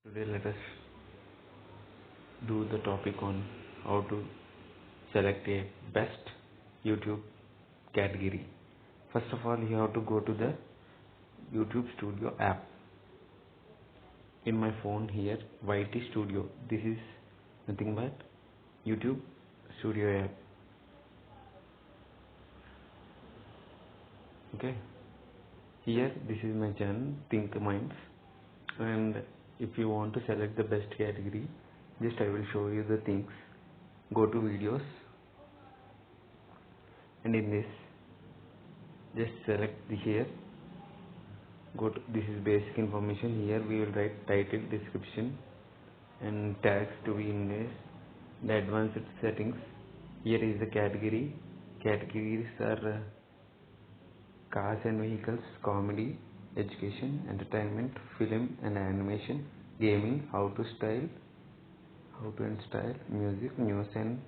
Today let us do the topic on how to select a best YouTube category. First of all, you have to go to the YouTube Studio app. In my phone here, YT Studio. This is nothing but YouTube Studio app. Okay. Here, this is my channel, Think Minds. And if you want to select the best category, just I will show you the things. Go to videos, and in this just select here. Go to, this is basic information. Here we will write title, description and tags to be in this. The advanced settings. Here is the category. Categories are cars and vehicles, comedy, education, entertainment, film and animation, gaming, how to and style, music, news and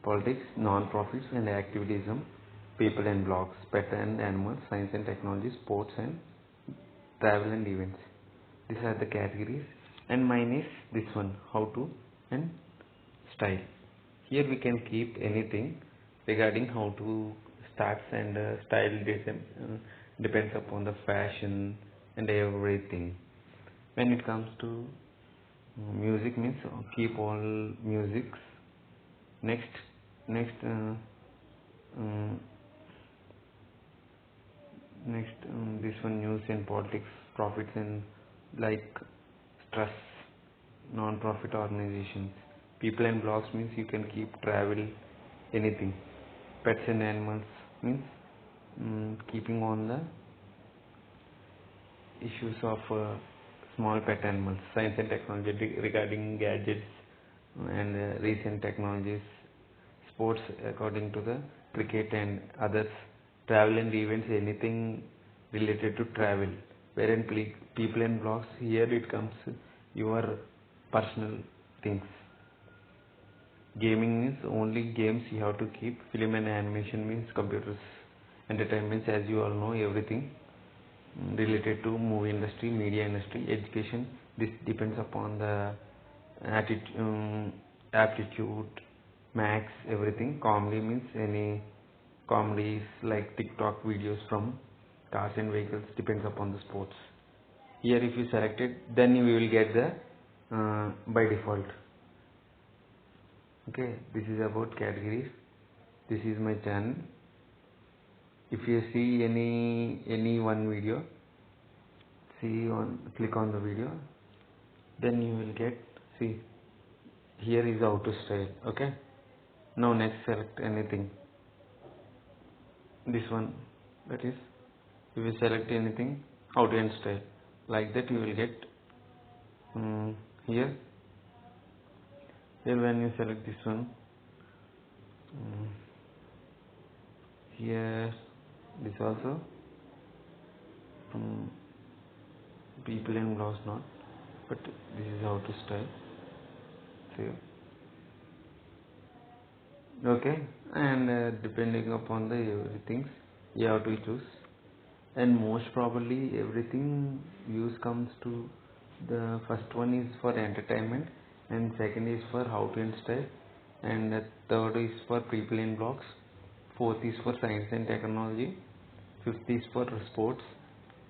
politics, non-profits and activism, people and blogs, pet and animals, science and technology, sports and travel and events. These are the categories, and mine is this one, how to and style. Here we can keep anything regarding how to starts and style depends upon the fashion and everything. When it comes to music means keep all musics. Next this one, news and politics, profits and like trust, non-profit organizations, people and blogs means you can keep travel, anything. Pets and animals means keeping on the issues of small pet animals. Science and technology regarding gadgets and recent technologies. Sports according to the cricket and others. Travel and events, anything related to travel. Wherein people and blogs, here it comes your personal things. Gaming means only games you have to keep. Film and animation means computers. Entertainment, as you all know, everything related to movie industry, media industry, education. This depends upon the aptitude, max, everything. Comedy means any comedies like TikTok videos from cars and vehicles, depends upon the sports. Here if you select it, then you will get the by default. Okay, this is about categories. This is my channel. If you see any one video, click on the video, then you will get, see, here is how to style. Okay, now next select anything. This one, that is, if you select anything, how to and style, like that you will get here when you select this one, here this also, people and blogs not, but this is how to style. Save. Okay, and depending upon the everything you have to choose, and most probably everything views comes to the first one is for entertainment, and second is for how to and style, and the third is for people and blogs, fourth is for science and technology, fifth is for sports,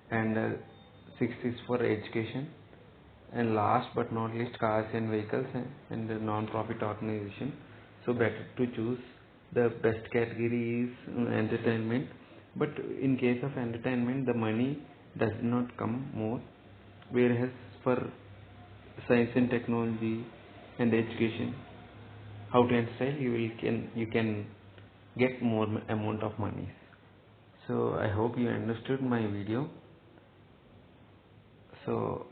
and sixth is for education, and last but not least cars and vehicles and the non-profit organization. So better to choose the best category is entertainment, but in case of entertainment the money does not come more, whereas for science and technology and education, how to and style, you can get more amount of money. So I hope you understood my video. So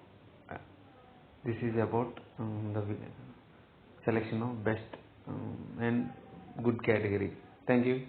this is about the selection of best and good category. Thank you.